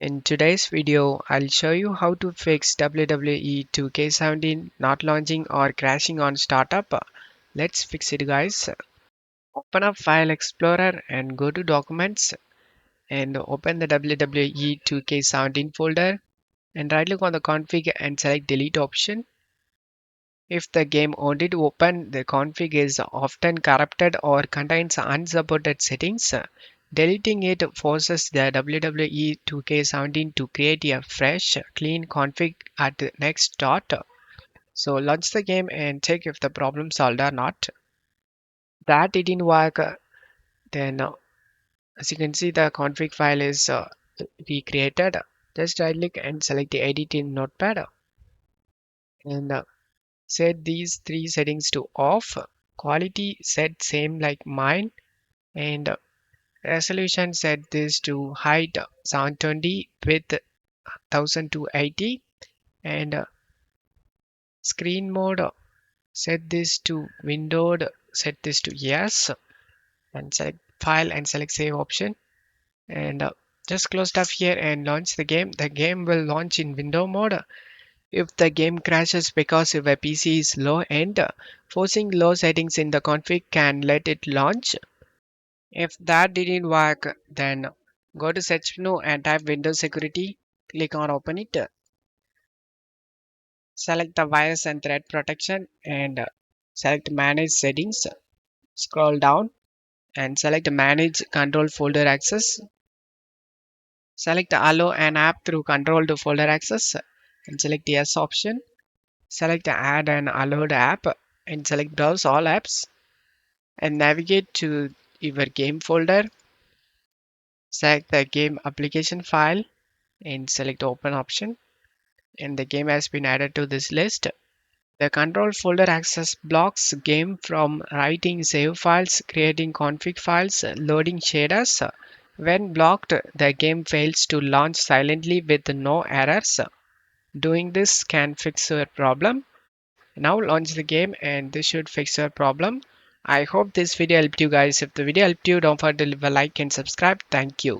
In today's video, I'll show you how to fix WWE 2K17 not launching or crashing on startup. Let's fix it, guys. Open up File Explorer and go to Documents and open the WWE 2K17 folder and right click on the config and select delete option. If the game wanted to open, the config is often corrupted or contains unsupported settings. Deleting it forces the WWE 2K17 to create a fresh, clean config at the next start. So launch the game and check if the problem solved or not. That didn't work, then as you can see the config file is recreated. Just right click and select the edit in notepad and set these three settings to off. Quality set same like mine and resolution set this to height 720 with 1280 and screen mode set this to windowed, set this to yes and select file and select save option and just close stuff here and launch the game. The game will launch in window mode. If the game crashes because your PC is low end, forcing low settings in the config can let it launch. If that didn't work, then go to search menu and type Windows Security. Click on Open it. Select the virus and threat protection and select Manage Settings. Scroll down and select Manage Control Folder Access. Select Allow an app through controlled folder access and select Yes option. Select Add an allowed app and select Browse all apps and navigate to your game folder. Select the game application file and select Open option and the game has been added to this list. The control folder access blocks game from writing save files, creating config files, loading shaders. When blocked, the game fails to launch silently with no errors. Doing this can fix your problem. Now launch the game and this should fix your problem. I hope this video helped you guys. If the video helped you, don't forget to leave a like and subscribe. Thank you.